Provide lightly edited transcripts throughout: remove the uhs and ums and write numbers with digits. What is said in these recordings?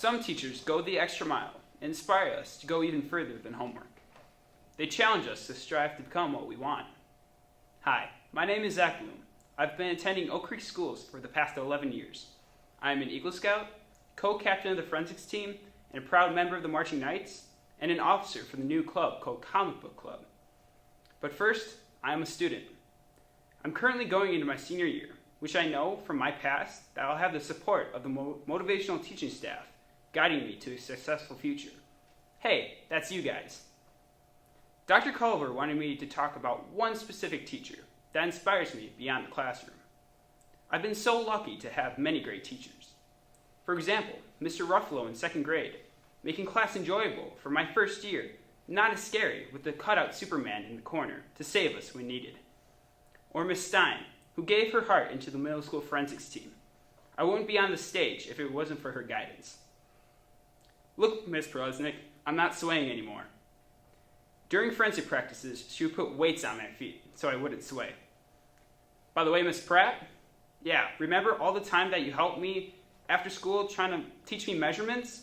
Some teachers go the extra mile and inspire us to go even further than homework. They challenge us to strive to become what we want. Hi, my name is Zach Bloom. I've been attending Oak Creek Schools for the past 11 years. I am an Eagle Scout, co-captain of the forensics team, and a proud member of the Marching Knights, and an officer for the new club called Comic Book Club. But first, I am a student. I'm currently going into my senior year, which I know from my past that I'll have the support of the motivational teaching staff guiding me to a successful future. Hey, that's you guys. Dr. Culver wanted me to talk about one specific teacher that inspires me beyond the classroom. I've been so lucky to have many great teachers. For example, Mr. Ruffalo in second grade, making class enjoyable for my first year, not as scary with the cutout Superman in the corner to save us when needed. Or Miss Stein, who gave her heart into the middle school forensics team. I wouldn't be on the stage if it wasn't for her guidance. Look, Miss Prosnick, I'm not swaying anymore. During forensic practices, she would put weights on my feet so I wouldn't sway. By the way, Miss Pratt, yeah, remember all the time that you helped me after school trying to teach me measurements?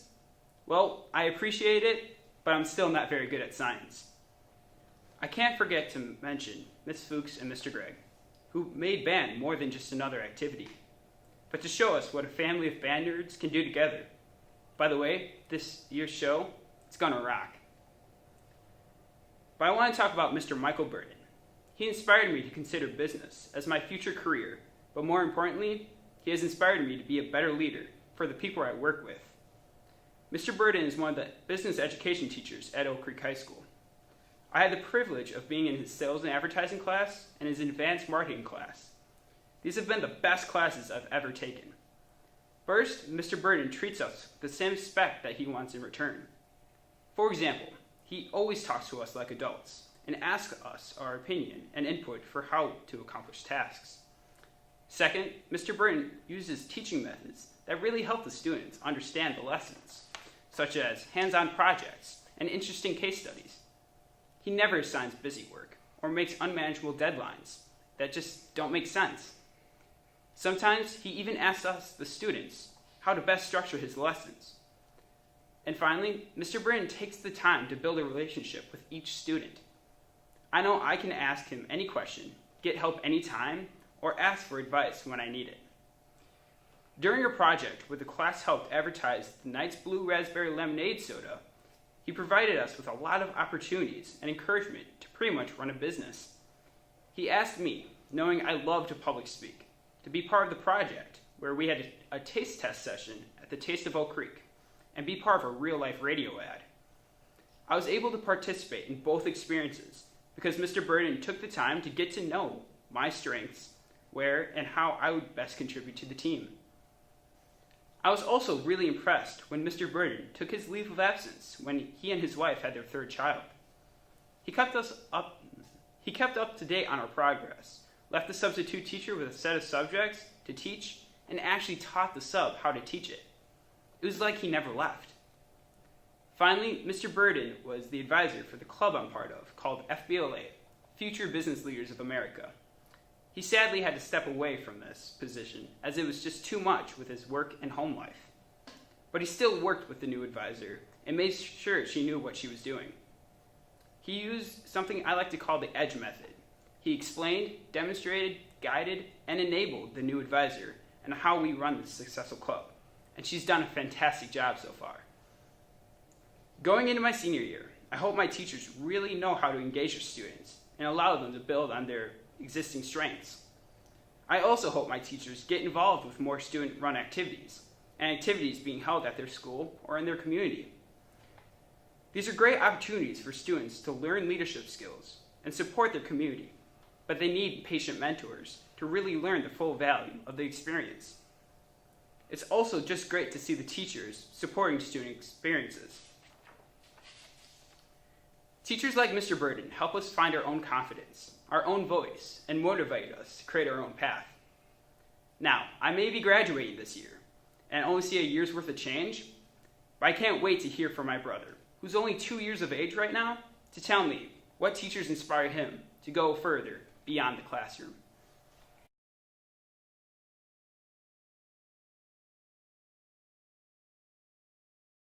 Well, I appreciate it, but I'm still not very good at science. I can't forget to mention Miss Fuchs and Mr. Gregg, who made band more than just another activity, but to show us what a family of band nerds can do together. By the way, this year's show, it's gonna rock. But I want to talk about Mr. Michael Burden. He inspired me to consider business as my future career, but more importantly, he has inspired me to be a better leader for the people I work with. Mr. Burden is one of the business education teachers at Oak Creek High School. I had the privilege of being in his sales and advertising class and his advanced marketing class. These have been the best classes I've ever taken. First, Mr. Burden treats us with the same respect that he wants in return. For example, he always talks to us like adults and asks us our opinion and input for how to accomplish tasks. Second, Mr. Burden uses teaching methods that really help the students understand the lessons, such as hands-on projects and interesting case studies. He never assigns busy work or makes unmanageable deadlines that just don't make sense. Sometimes he even asks us, the students, how to best structure his lessons. And finally, Mr. Burden takes the time to build a relationship with each student. I know I can ask him any question, get help anytime, or ask for advice when I need it. During a project where the class helped advertise the Knight's Blue Raspberry Lemonade Soda, he provided us with a lot of opportunities and encouragement to pretty much run a business. He asked me, knowing I love to public speak, to be part of the project where we had a taste test session at the Taste of Oak Creek and be part of a real-life radio ad. I was able to participate in both experiences because Mr. Burden took the time to get to know my strengths, where and how I would best contribute to the team. I was also really impressed when Mr. Burden took his leave of absence when he and his wife had their third child. He kept up to date on our progress, left the substitute teacher with a set of subjects to teach, and actually taught the sub how to teach it. It was like he never left. Finally, Mr. Burden was the advisor for the club I'm part of, called FBLA, Future Business Leaders of America. He sadly had to step away from this position, as it was just too much with his work and home life. But he still worked with the new advisor and made sure she knew what she was doing. He used something I like to call the EDGE method. He explained, demonstrated, guided, and enabled the new advisor and how we run this successful club. And she's done a fantastic job so far. Going into my senior year, I hope my teachers really know how to engage their students and allow them to build on their existing strengths. I also hope my teachers get involved with more student-run activities and activities being held at their school or in their community. These are great opportunities for students to learn leadership skills and support their community, but they need patient mentors to really learn the full value of the experience. It's also just great to see the teachers supporting student experiences. Teachers like Mr. Burden help us find our own confidence, our own voice, and motivate us to create our own path. Now, I may be graduating this year, and only see a year's worth of change, but I can't wait to hear from my brother, who's only 2 years of age right now, to tell me what teachers inspire him to go further beyond the classroom.